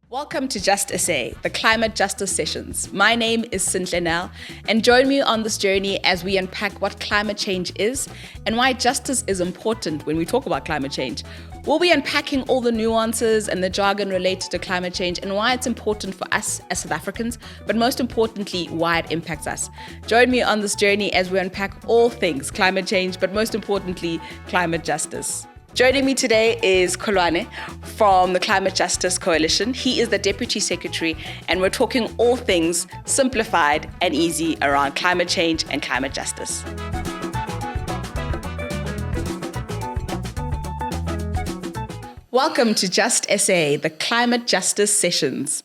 Welcome to Just SA, the Climate Justice Sessions. My name is Sentle Nell, and join me on this journey as we unpack what climate change is and why justice is important when we talk about climate change. We'll be unpacking all the nuances and the jargon related to climate change and why it's important for us as South Africans, but most importantly, why it impacts us. Join me on this journey as we unpack all things climate change, but most importantly, climate justice. Joining me today is Kholwani from the Climate Justice Coalition. He is the Deputy Secretary, and we're talking all things simplified and easy around climate change and climate justice. Welcome to Just SA, the Climate Justice Sessions.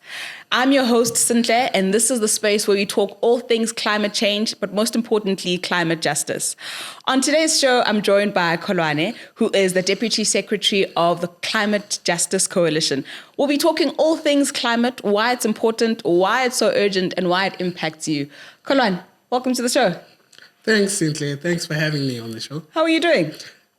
I'm your host, Sentle, and this is the space where we talk all things climate change, but most importantly, climate justice. On today's show, I'm joined by Kholwani, who is the Deputy Secretary of the Climate Justice Coalition. We'll be talking all things climate, why it's important, why it's so urgent, and why it impacts you. Kholwani, welcome to the show. Thanks, Sentle. Thanks for having me on the show. How are you doing?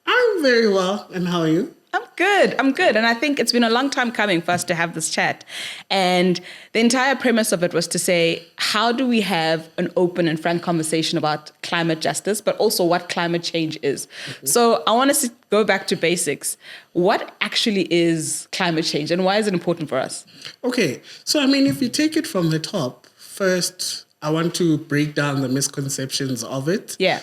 I'm very well, and how are you? I'm good. And I think it's been a long time coming for us to have this chat. And the entire premise of it was to say, how do we have an open and frank conversation about climate justice, but also what climate change is? Mm-hmm. So I want us to go back to basics. What actually is climate change and why is it important for us? Okay. So, if you take it from the top, first, I want to break down the misconceptions of it. Yeah.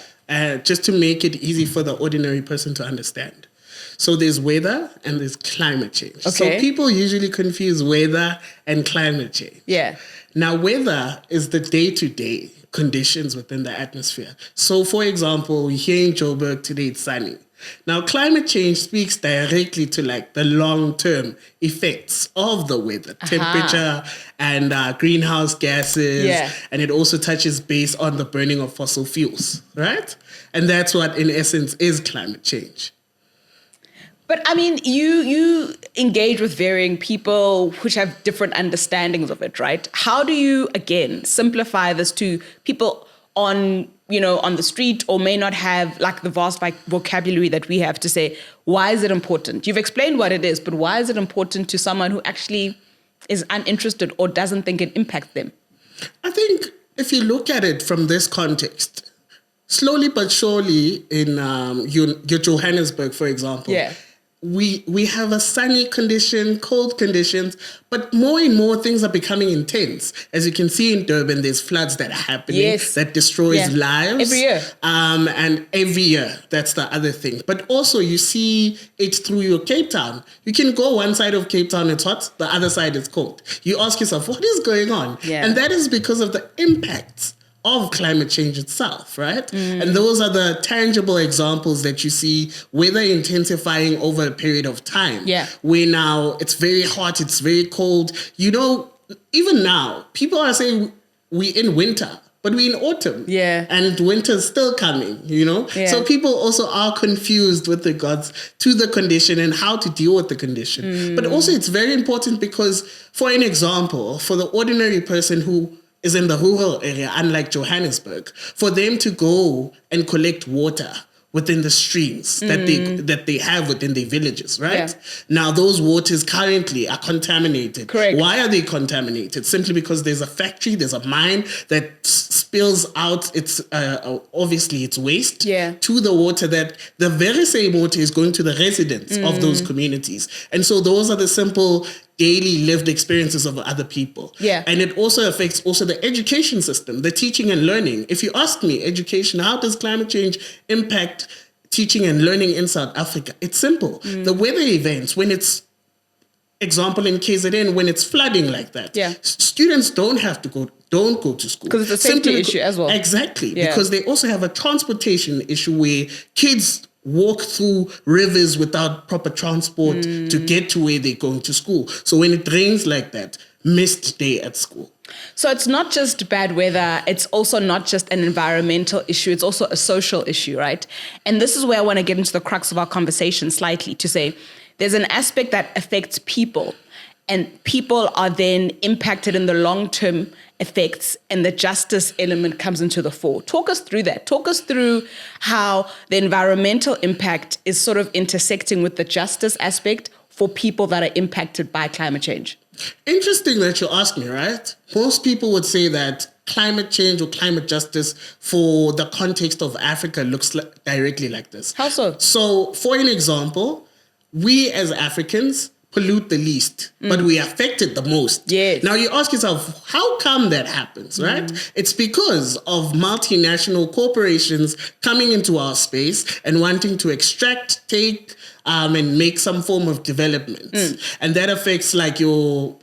Just to make it easy for the ordinary person to understand. So there's weather and there's climate change. Okay. So people usually confuse weather and climate change. Yeah. Now, weather is the day-to-day conditions within the atmosphere. So, for example, here in Joburg today, it's sunny. Now, climate change speaks directly to the long-term effects of the weather, temperature and greenhouse gases. Yeah. And it also touches base on the burning of fossil fuels, right? And that's what, in essence, is climate change. But you engage with varying people which have different understandings of it, right? How do you, again, simplify this to people on the street or may not have the vast vocabulary that we have to say, why is it important? You've explained what it is, but why is it important to someone who actually is uninterested or doesn't think it impacts them? I think if you look at it from this context, slowly but surely in your Johannesburg, for example, yeah. We have a sunny condition, cold conditions, but more and more things are becoming intense. As you can see in Durban, there's floods that are happening that destroys lives. Every year. And every year, that's the other thing. But also you see it through your Cape Town. You can go one side of Cape Town, it's hot, the other side is cold. You ask yourself, what is going on? Yeah. And that is because of the impacts of climate change itself, right? Mm. And those are the tangible examples that you see, weather intensifying over a period of time. Yeah. Where now it's very hot, it's very cold. Even now, people are saying we're in winter, but we're in autumn. Yeah. And winter's still coming, Yeah. So people also are confused with regards to the condition and how to deal with the condition. Mm. But also it's very important because, for an example, for the ordinary person who is in the rural area, unlike Johannesburg, for them to go and collect water within the streams that they have within their villages, right? Yeah. Now, those waters currently are contaminated. Correct. Why are they contaminated? Simply because there's a factory, there's a mine that spills out its waste to the water, that the very same water is going to the residents of those communities. And so those are the simple daily lived experiences of other people. Yeah. And it also affects the education system, the teaching and learning. If you ask me, education, how does climate change impact teaching and learning in South Africa? It's simple. The weather events, when it's, example in KZN, when it's flooding like that, students don't go to school. Because it's a safety issue as well. Exactly. Yeah. Because they also have a transportation issue where kids walk through rivers without proper transport to get to where they're going to school. So when it rains like that, missed day at school. So it's not just bad weather. It's also not just an environmental issue. It's also a social issue, right? And this is where I want to get into the crux of our conversation slightly, to say there's an aspect that affects people, and people are then impacted in the long-term effects, and the justice element comes into the fore. Talk us through that. Talk us through how the environmental impact is sort of intersecting with the justice aspect for people that are impacted by climate change. Interesting that you ask me, right? Most people would say that climate change or climate justice for the context of Africa looks directly like this. How so? So, for an example, we as Africans pollute the least, but we affect it the most. Yes. Now you ask yourself, how come that happens, right? It's because of multinational corporations coming into our space and wanting to extract, take, and make some form of development. And that affects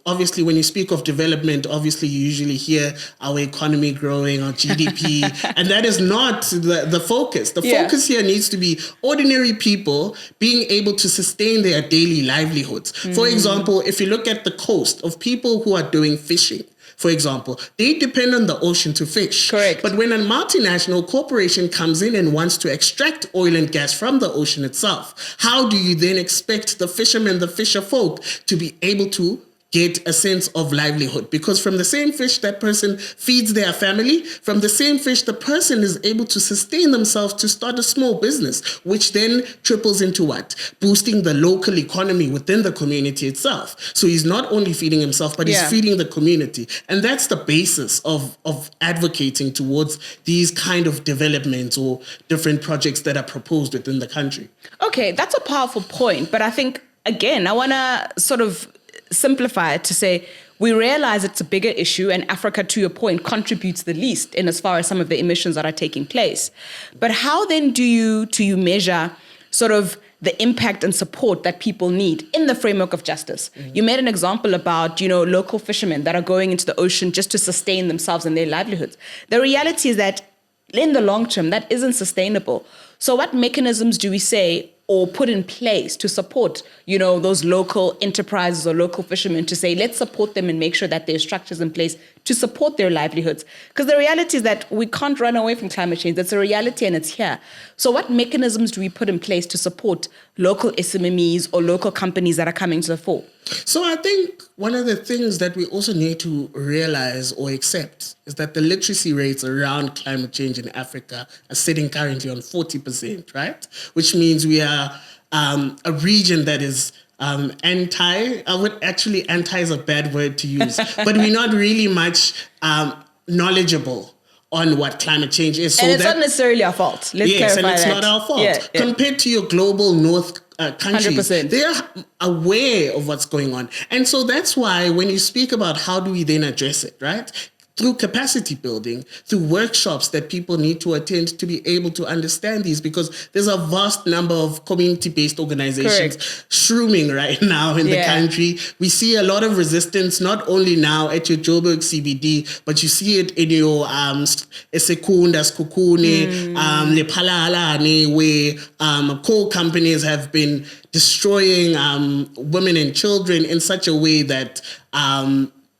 obviously when you speak of development, obviously you usually hear our economy growing, our GDP, and that is not the focus. The focus here needs to be ordinary people being able to sustain their daily livelihoods. For example, if you look at the coast of people who are doing fishing, for example, they depend on the ocean to fish. Correct. But when a multinational corporation comes in and wants to extract oil and gas from the ocean itself, how do you then expect the fishermen, the fisher folk, to be able to get a sense of livelihood? Because from the same fish that person feeds their family, from the same fish the person is able to sustain themselves to start a small business, which then triples into what? Boosting the local economy within the community itself. So he's not only feeding himself, but he's feeding the community. And that's the basis of advocating towards these kind of developments or different projects that are proposed within the country. Okay, that's a powerful point. But I think, again, I want to sort of simplify it to say we realize it's a bigger issue and Africa, to your point, contributes the least in as far as some of the emissions that are taking place. But how then do you measure sort of the impact and support that people need in the framework of justice? You made an example about, local fishermen that are going into the ocean just to sustain themselves and their livelihoods. The reality is that in the long term, that isn't sustainable. So what mechanisms do we say or put in place to support, those local enterprises or local fishermen to say, let's support them and make sure that there's structures in place to support their livelihoods? Because the reality is that we can't run away from climate change. That's a reality and it's here. So what mechanisms do we put in place to support local SMMEs or local companies that are coming to the fore? So I think one of the things that we also need to realize or accept is that the literacy rates around climate change in Africa are sitting currently on 40%, right? Which means we are a region that is anti is a bad word to use, but we're not really much knowledgeable on what climate change is. And it's not necessarily our fault. Let's clarify and it's that. not our fault. Yeah. Compared to your global north countries, 100%. they are aware of what's going on. And so that's why when you speak about how do we then address it, right? Through capacity building, through workshops that people need to attend to be able to understand these, because there's a vast number of community-based organizations shrooming right now in the country. We see a lot of resistance, not only now at your Joburg CBD, but you see it in your Esekunda, Skukune, Lephalale, where coal companies have been destroying women and children in such a way that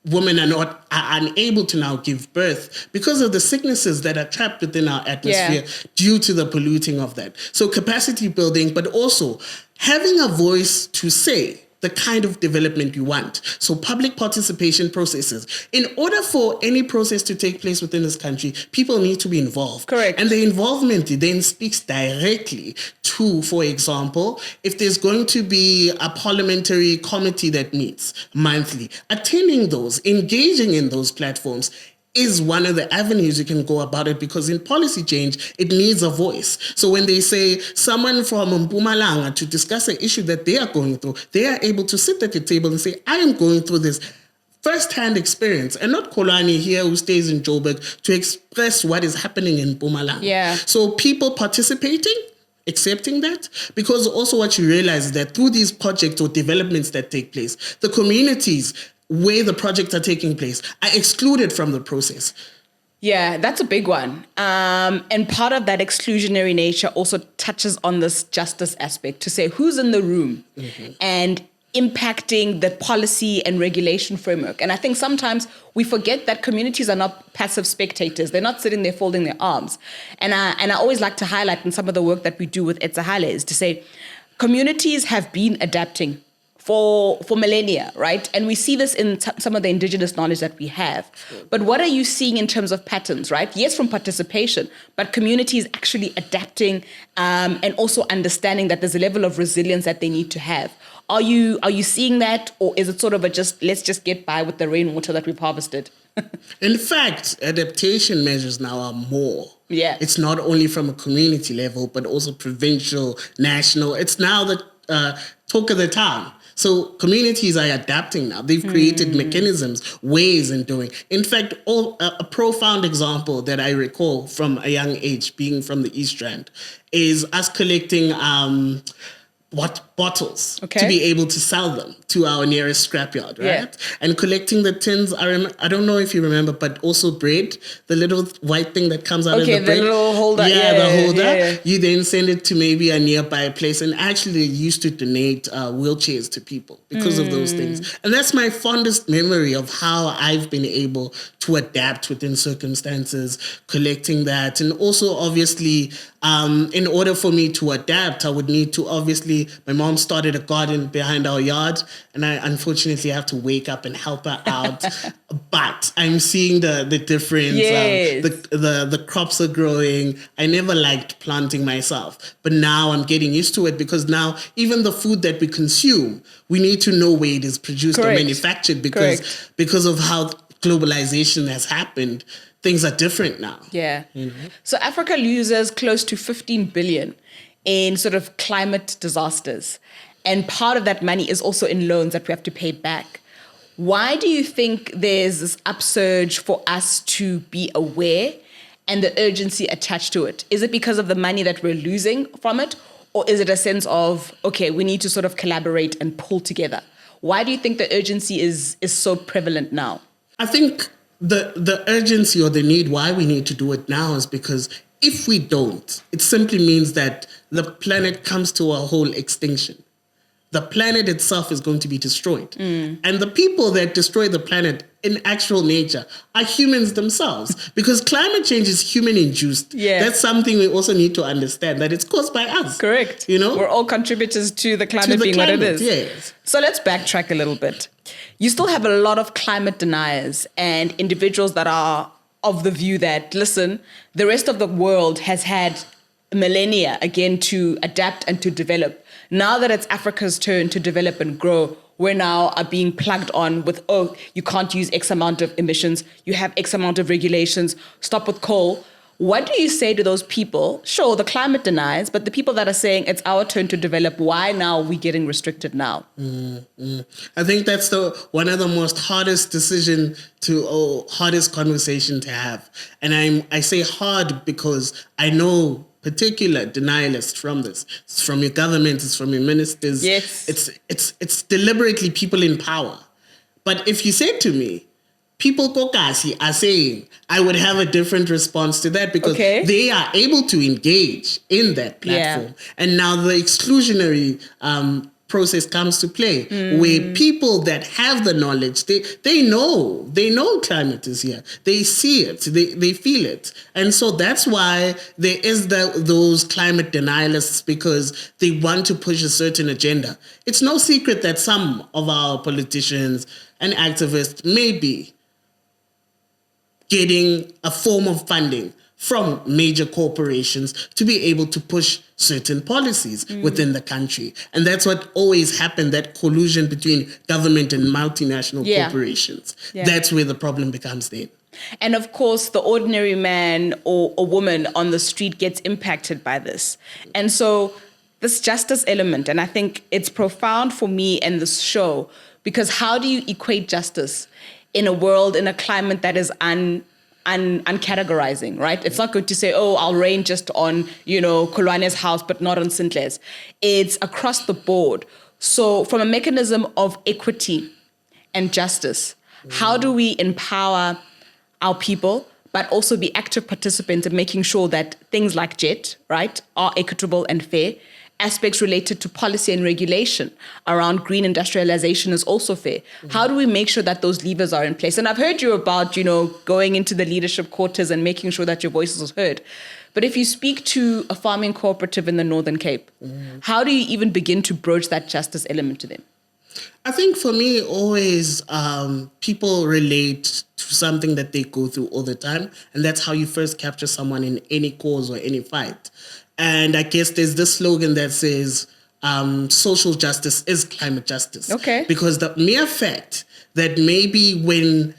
women are unable to now give birth because of the sicknesses that are trapped within our atmosphere due to the polluting of that. So capacity building, but also having a voice to say the kind of development you want. So public participation processes. In order for any process to take place within this country, people need to be involved. Correct. And the involvement then speaks directly to, for example, if there's going to be a parliamentary committee that meets monthly, attending those, engaging in those platforms is one of the avenues you can go about it, because in policy change, it needs a voice. So when they say someone from Mpumalanga to discuss an issue that they are going through, they are able to sit at the table and say, I am going through this first-hand experience, and not Kholwani here who stays in Joburg to express what is happening in Mpumalanga. Yeah. So people participating, accepting that, because also what you realize is that through these projects or developments that take place, the communities where the projects are taking place are excluded from the process. Yeah, that's a big one. And part of that exclusionary nature also touches on this justice aspect to say who's in the room and impacting the policy and regulation framework. And I think sometimes we forget that communities are not passive spectators. They're not sitting there folding their arms. And I always like to highlight in some of the work that we do with Etsahale is to say communities have been adapting for millennia, right? And we see this in some of the indigenous knowledge that we have. But what are you seeing in terms of patterns, right? Yes, from participation, but communities actually adapting and also understanding that there's a level of resilience that they need to have. Are you seeing that, or is it sort of let's just get by with the rainwater that we've harvested? In fact, adaptation measures now are more. Yeah. It's not only from a community level, but also provincial, national. It's now the talk of the town. So communities are adapting now. They've created mechanisms, ways in doing. In fact, a profound example that I recall from a young age, being from the East Rand, is us collecting bottles to be able to sell them to our nearest scrapyard, right? Yeah. And collecting the tins. I don't know if you remember, but also bread, the little white thing that comes out of the bread. Okay, the little holder. Yeah, the holder. Yeah. You then send it to maybe a nearby place, and actually used to donate wheelchairs to people because of those things. And that's my fondest memory of how I've been able to adapt within circumstances, collecting that. And also, obviously, in order for me to adapt, I would need to my mom started a garden behind our yard, and I unfortunately have to wake up and help her out. But I'm seeing the difference. Yes. The crops are growing. I never liked planting myself, but now I'm getting used to it, because now even the food that we consume, we need to know where it is produced or manufactured, because of how globalization has happened. Things are different now. Yeah. So Africa loses close to 15 billion in sort of climate disasters. And part of that money is also in loans that we have to pay back. Why do you think there's this upsurge for us to be aware and the urgency attached to it? Is it because of the money that we're losing from it? Or is it a sense of, okay, we need to sort of collaborate and pull together? Why do you think the urgency is so prevalent now? I think the urgency or the need why we need to do it now is because if we don't, it simply means that the planet comes to a whole extinction. The planet itself is going to be destroyed. And the people that destroy the planet in actual nature are humans themselves, because climate change is human-induced. Yeah. That's something we also need to understand, that it's caused by us. Correct. You know? We're all contributors to the climate being what it is. Yes. So let's backtrack a little bit. You still have a lot of climate deniers and individuals that are of the view that, listen, the rest of the world has had millennia again to adapt and to develop. Now that it's Africa's turn to develop and grow, we now are being plugged on with, oh, you can't use X amount of emissions, you have X amount of regulations, stop with coal. What do you say to those people? Sure, the climate denies, but the people that are saying it's our turn to develop, why now are we getting restricted now? I think that's one of the most hardest hardest conversation to have. And I say hard because I know particular denialists from this. It's from your government, it's from your ministers. Yes. It's deliberately people in power. But if you say to me, people kokasi are saying, I would have a different response to that, because they are able to engage in that platform. Yeah. And now the exclusionary process comes to play, where people that have the knowledge, they know climate is here. They see it, they feel it. And so that's why there is those climate denialists, because they want to push a certain agenda. It's no secret that some of our politicians and activists may be getting a form of funding from major corporations to be able to push certain policies within the country. And that's what always happened, that collusion between government and multinational corporations. Yeah. That's where the problem becomes then. And of course, the ordinary man or woman on the street gets impacted by this. And so this justice element, and I think it's profound for me in this show, because how do you equate justice in a world, in a climate that is uncategorizing, right? It's not good to say, oh, I'll rain just on, Kholwani's house, but not on Sentle's. It's across the board. So from a mechanism of equity and justice, how do we empower our people, but also be active participants in making sure that things like JET, right, are equitable and fair? Aspects related to policy and regulation around green industrialization is also fair. How do we make sure that those levers are in place? And I've heard you about, going into the leadership quarters and making sure that your voice is heard. But if you speak to a farming cooperative in the Northern Cape, how do you even begin to broach that justice element to them? I think for me, always people relate to something that they go through all the time. And that's how you first capture someone in any cause or any fight. And I guess there's this slogan that says, social justice is climate justice. Okay. Because the mere fact that maybe when,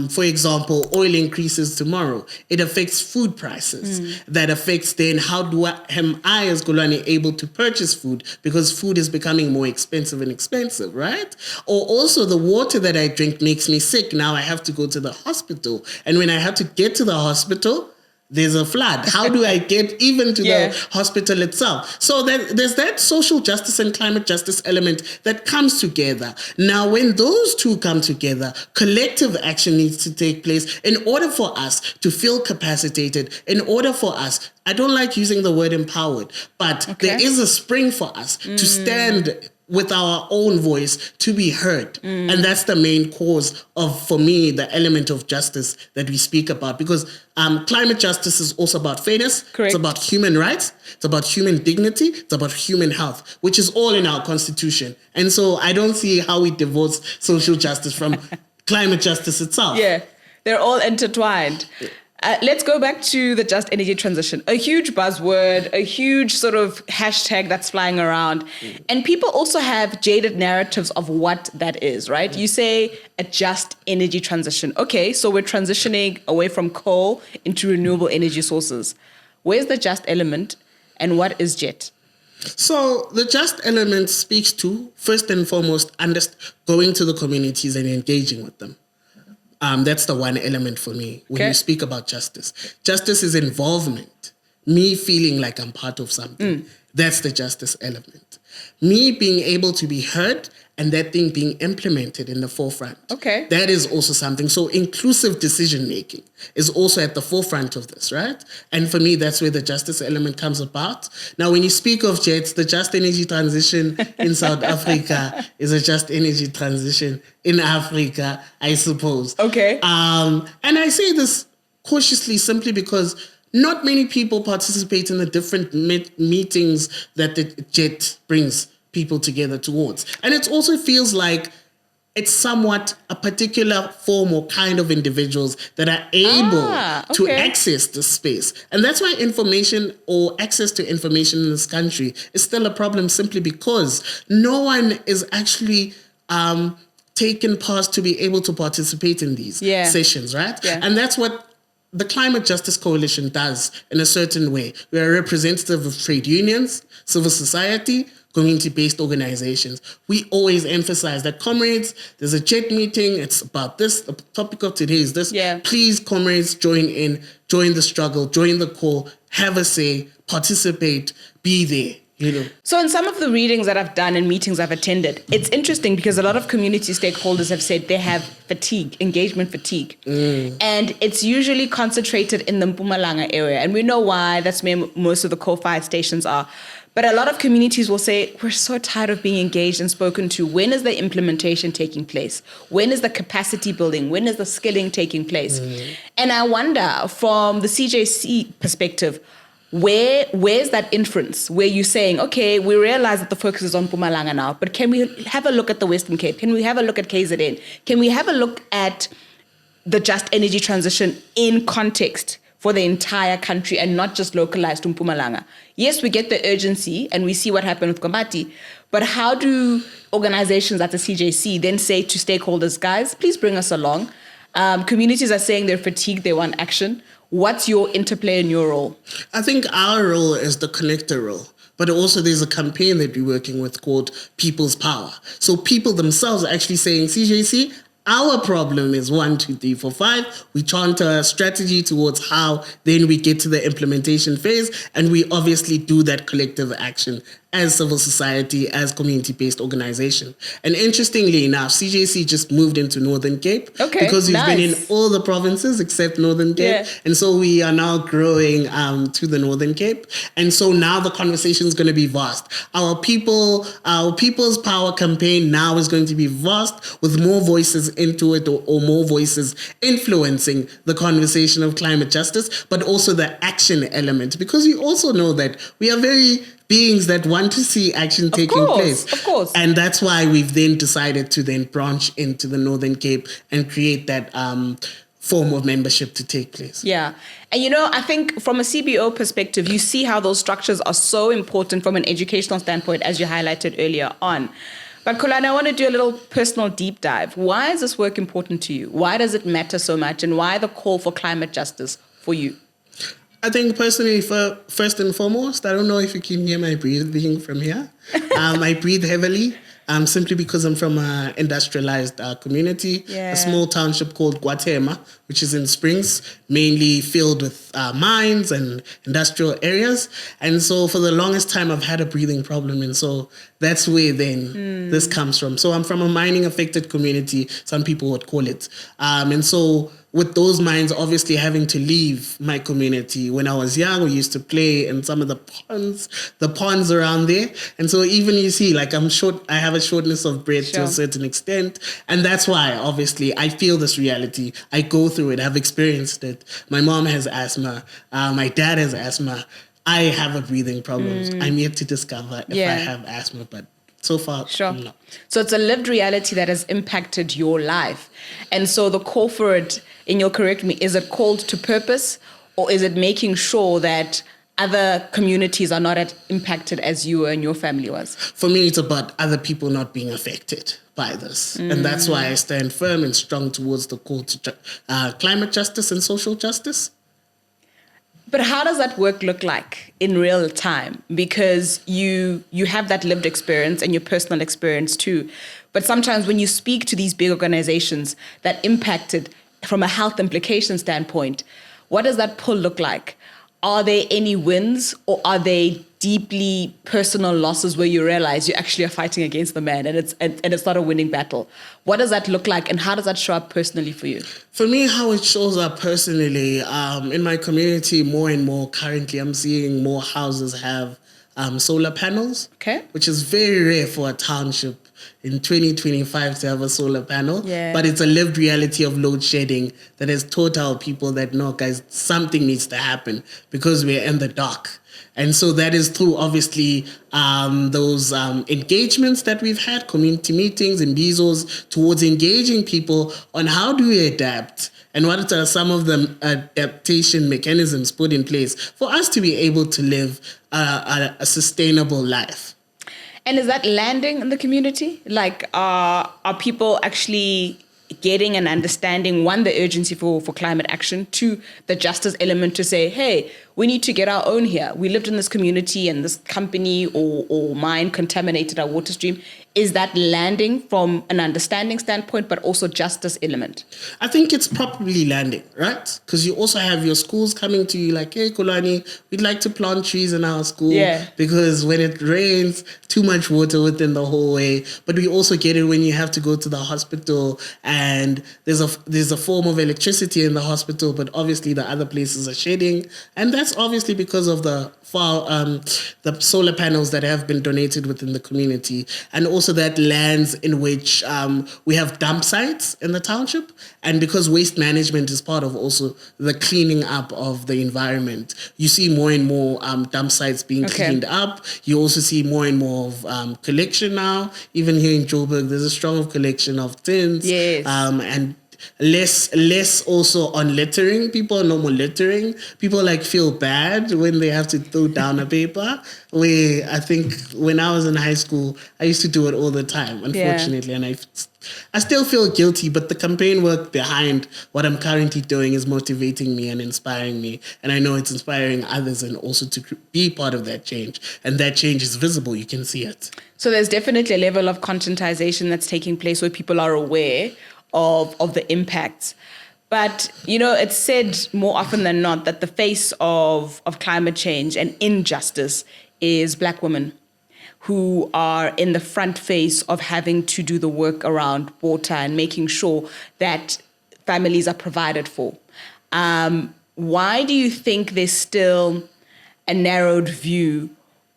for example, oil increases tomorrow, it affects food prices. That affects then am I as Kholwani able to purchase food, because food is becoming more expensive and expensive, right? Or also the water that I drink makes me sick. Now I have to go to the hospital. And when I have to get to the hospital, there's a flood. How do I get even to the hospital itself? So there's that social justice and climate justice element that comes together. Now, when those two come together, collective action needs to take place in order for us to feel capacitated, in order for us, I don't like using the word empowered, but there is a spring for us to stand with our own voice to be heard. And that's the main cause of, for me, the element of justice that we speak about. Because climate justice is also about fairness. Correct. It's about human rights. It's about human dignity. It's about human health, which is all in our constitution. And so I don't see how we divorce social justice from climate justice itself. Yeah, they're all intertwined. Let's go back to the just energy transition. A huge buzzword, a huge sort of hashtag that's flying around. And people also have jaded narratives of what that is, right? You say a just energy transition. Okay, so we're transitioning away from coal into renewable energy sources. Where's the just element and what is JET? So the just element speaks to, first and foremost, going to the communities and engaging with them. That's the one element for me when you speak about justice. Justice is involvement. Me feeling like I'm part of something. That's the justice element. Me being able to be heard and that thing being implemented in the forefront. Okay. That is also something. So inclusive decision making is also at the forefront of this, right? And for me, that's where the justice element comes about. Now, when you speak of JETs, the just energy transition in South Africa is a just energy transition in Africa, I suppose. Okay. And I say this cautiously simply because not many people participate in the different meetings that the JET brings people together towards. And it also feels like it's somewhat a particular form or kind of individuals that are able to access the space. And that's why information or access to information in this country is still a problem, simply because no one is actually taken past to be able to participate in these sessions, right? Yeah. And that's what the Climate Justice Coalition does in a certain way. We are representative of trade unions, civil society, community-based organizations. We always emphasize that, comrades, there's a JET meeting, it's about this, the topic of today is this. Yeah. Please, comrades, join in, join the struggle, join the call, have a say, participate, be there. You know. So in some of the readings that I've done and meetings I've attended, it's interesting because a lot of community stakeholders have said they have fatigue, engagement fatigue. And it's usually concentrated in the Mpumalanga area. And we know why, that's where most of the coal-fired stations are. But a lot of communities will say, we're so tired of being engaged and spoken to. When is the implementation taking place? When is the capacity building? When is the skilling taking place? And I wonder, from the CJC perspective, where's that inference where you're saying, okay, we realize that the focus is on Mpumalanga now, but can we have a look at the Western Cape? Can we have a look at KZN? Can we have a look at the just energy transition in context for the entire country and not just localized to Mpumalanga? Yes, we get the urgency and we see what happened with Kombati, but how do organizations like the CJC then say to stakeholders, guys, please bring us along? Communities are saying they're fatigued, they want action. What's your interplay and your role? I think our role is the connector role. But also there's a campaign that we're working with called People's Power. So people themselves are actually saying, CJC, our problem is 1, 2, 3, 4, 5. We chart a strategy towards how then we get to the implementation phase. And we obviously do that collective action as civil society, as community-based organization. And interestingly enough, CJC just moved into Northern Cape because we've been in all the provinces except Northern Cape. And so we are now growing to the Northern Cape. And so now the conversation is going to be vast. Our People's Power campaign now is going to be vast with more voices into it or more voices influencing the conversation of climate justice, but also the action element. Because we also know that we are very beings that want to see action taking place. Of course. And that's why we've then decided to then branch into the Northern Cape and create that form of membership to take place. Yeah. And, I think from a CBO perspective, you see how those structures are so important from an educational standpoint, as you highlighted earlier on. But Kholwani, I want to do a little personal deep dive. Why is this work important to you? Why does it matter so much? And why the call for climate justice for you? I think personally, first and foremost, I don't know if you can hear my breathing from here. I breathe heavily. Simply because I'm from an industrialized community, a small township called Guatema, which is in Springs, mainly filled with mines and industrial areas. And so for the longest time, I've had a breathing problem. And so that's where then this comes from. So I'm from a mining affected community, some people would call it. And so with those mines obviously having to leave my community. When I was young, we used to play in some of the ponds around there. And so even you see, like I have a shortness of breath to a certain extent. And that's why, obviously, I feel this reality. I go through it. I've experienced it. My mom has asthma. My dad has asthma. I have a breathing problem. I'm yet to discover if I have asthma, but so far, no. So it's a lived reality that has impacted your life. And so the call for it, and you'll correct me, is it called to purpose, or is it making sure that other communities are not as impacted as you and your family was? For me, it's about other people not being affected by this. And that's why I stand firm and strong towards the call to climate justice and social justice. But how does that work look like in real time? Because you have that lived experience and your personal experience too. But sometimes when you speak to these big organizations that impacted from a health implication standpoint, what does that pull look like? Are there any wins, or are they deeply personal losses where you realize you actually are fighting against the man and it's not a winning battle? What does that look like, and how does that show up personally for you? For me, how it shows up personally, in my community, more and more currently, I'm seeing more houses have solar panels, which is very rare for a township in 2025 to have a solar panel. But it's a lived reality of load shedding that has taught our people that, no, guys, something needs to happen because we're in the dark. And so that is through, obviously, those engagements that we've had, community meetings and BIZOs, towards engaging people on how do we adapt and what are some of the adaptation mechanisms put in place for us to be able to live a sustainable life. And is that landing in the community? Like, are people actually getting and understanding, one, the urgency for climate action, two, the justice element to say, hey, we need to get our own here. We lived in this community and this company or mine contaminated our water stream. Is that landing from an understanding standpoint, but also justice element? I think it's probably landing, right? Because you also have your schools coming to you like, hey, Kholwani, we'd like to plant trees in our school because when it rains, too much water within the hallway. But we also get it when you have to go to the hospital and there's a form of electricity in the hospital, but obviously the other places are shedding. And that's obviously because of the solar panels that have been donated within the community, and also that lands in which we have dump sites in the township. And because waste management is part of also the cleaning up of the environment, you see more and more dump sites being cleaned up. You also see more and more of collection now. Even here in Joburg, there's a strong collection of tins. And less also on littering. People are no more littering. People feel bad when they have to throw down a paper. Where I think when I was in high school, I used to do it all the time, unfortunately. And I still feel guilty, but the campaign work behind what I'm currently doing is motivating me and inspiring me. And I know it's inspiring others and also to be part of that change. And that change is visible. You can see it. So there's definitely a level of conscientization that's taking place where people are aware of the impacts. But, it's said more often than not that the face of climate change and injustice is Black women who are in the front face of having to do the work around water and making sure that families are provided for. Why do you think there's still a narrowed view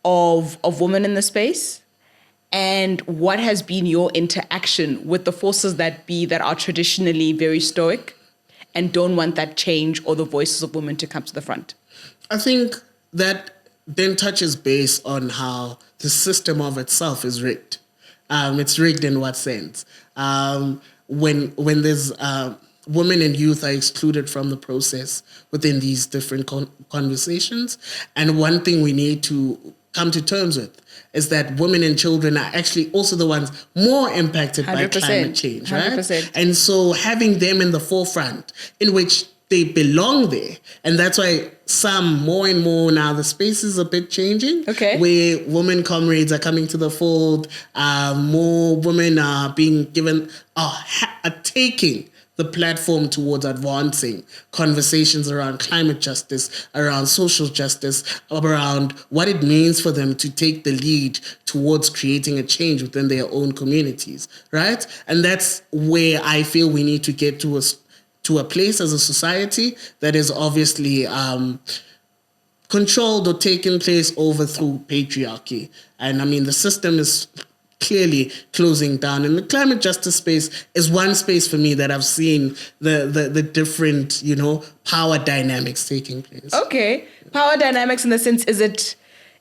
of women in the space? And what has been your interaction with the forces that are traditionally very stoic and don't want that change or the voices of women to come to the front? I think that then touches base on how the system of itself is rigged. It's rigged in what sense? When there's women and youth are excluded from the process within these different conversations. And one thing we need to come to terms with is that women and children are actually also the ones more impacted by climate change, right? 100%. And so having them in the forefront in which they belong there. And that's why more and more now the space is a bit changing. Okay. Where women comrades are coming to the fold, more women are being given, are taking the platform towards advancing conversations around climate justice, around social justice, around what it means for them to take the lead towards creating a change within their own communities, right? And that's where I feel we need to get to a place as a society that is obviously controlled or taken place over through patriarchy. And I mean, the system is clearly closing down. And the climate justice space is one space for me that I've seen the different, power dynamics taking place. Okay. Power dynamics in the sense, is it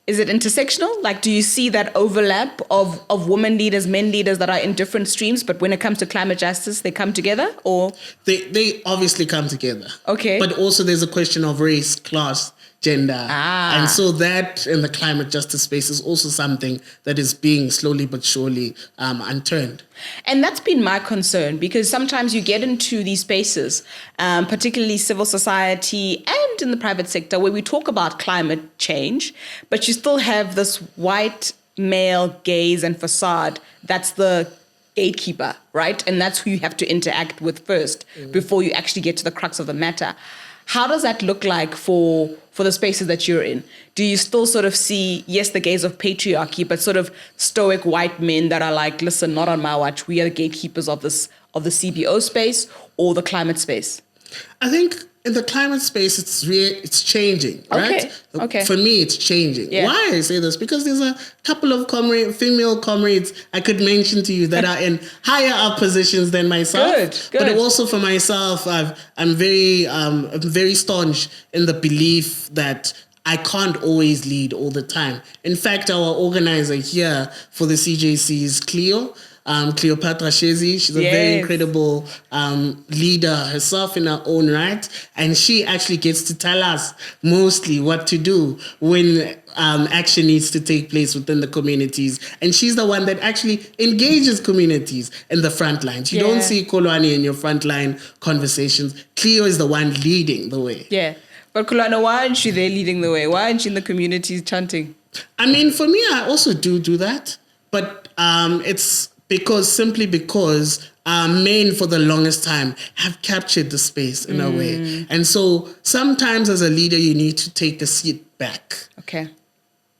intersectional? Like, do you see that overlap of women leaders, men leaders that are in different streams, but when it comes to climate justice, they come together, or? They obviously come together. Okay. But also there's a question of race, class, gender. And so that in the climate justice space is also something that is being slowly but surely unturned. And that's been my concern, because sometimes you get into these spaces, particularly civil society and in the private sector, where we talk about climate change, but you still have this white male gaze and facade that's the gatekeeper, right? And that's who you have to interact with first before you actually get to the crux of the matter. How does that look like for the spaces that you're in? Do you still sort of see, yes, the gaze of patriarchy, but sort of stoic white men that are like, listen, not on my watch, we are the gatekeepers of the CBO space or the climate space? I think in the climate space, it's changing, right? Okay. For me, it's changing. Yeah. Why I say this? Because there's a couple of female comrades I could mention to you that are in higher up positions than myself. Good. But also for myself, I'm very staunch in the belief that I can't always lead all the time. In fact, our organizer here for the CJC is Cleopatra Shezi. She's a very incredible leader herself in her own right. And she actually gets to tell us mostly what to do when action needs to take place within the communities. And she's the one that actually engages communities in the front lines. You don't see Kholwani in your frontline conversations. Cleo is the one leading the way. Yeah. But Kholwani, why aren't you there leading the way? Why aren't you in the communities chanting? I mean, for me, I also do that. But it's simply because men for the longest time have captured the space in a way. And so sometimes as a leader, you need to take a seat back. Okay.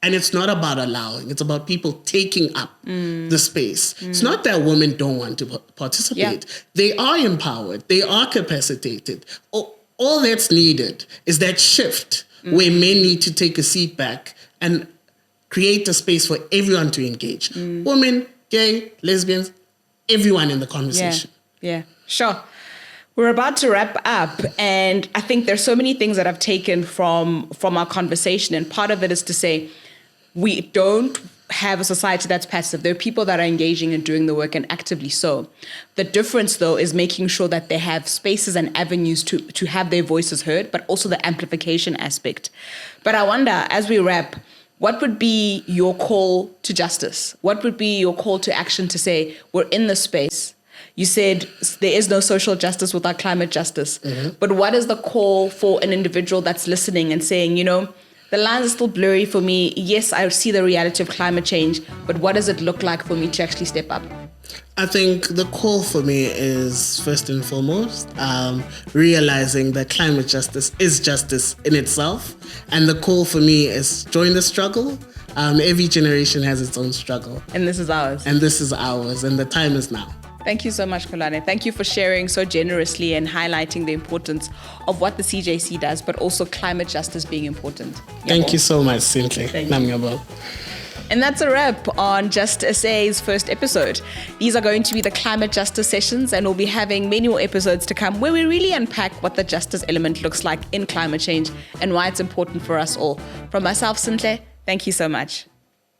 And it's not about allowing, it's about people taking up the space. It's not that women don't want to participate. Yeah. They are empowered. They are capacitated. All that's needed is that shift where men need to take a seat back and create a space for everyone to engage. Women, gay, lesbians, everyone in the conversation. Yeah, sure. We're about to wrap up, and I think there's so many things that I've taken from our conversation, and part of it is to say we don't have a society that's passive. There are people that are engaging and doing the work, and actively so. The difference, though, is making sure that they have spaces and avenues to have their voices heard, but also the amplification aspect. But I wonder, as we wrap, what would be your call to justice? What would be your call to action to say, we're in this space? You said there is no social justice without climate justice. But what is the call for an individual that's listening and saying, the lines are still blurry for me. Yes, I see the reality of climate change, but what does it look like for me to actually step up? I think the call for me is, first and foremost, realizing that climate justice is justice in itself. And the call for me is join the struggle. Every generation has its own struggle. And this is ours. And the time is now. Thank you so much, Kholwani. Thank you for sharing so generously and highlighting the importance of what the CJC does, but also climate justice being important. Thank you so much, Sentle. And that's a wrap on Just SA's first episode. These are going to be the climate justice sessions, and we'll be having many more episodes to come where we really unpack what the justice element looks like in climate change and why it's important for us all. From myself, Sentle, thank you so much.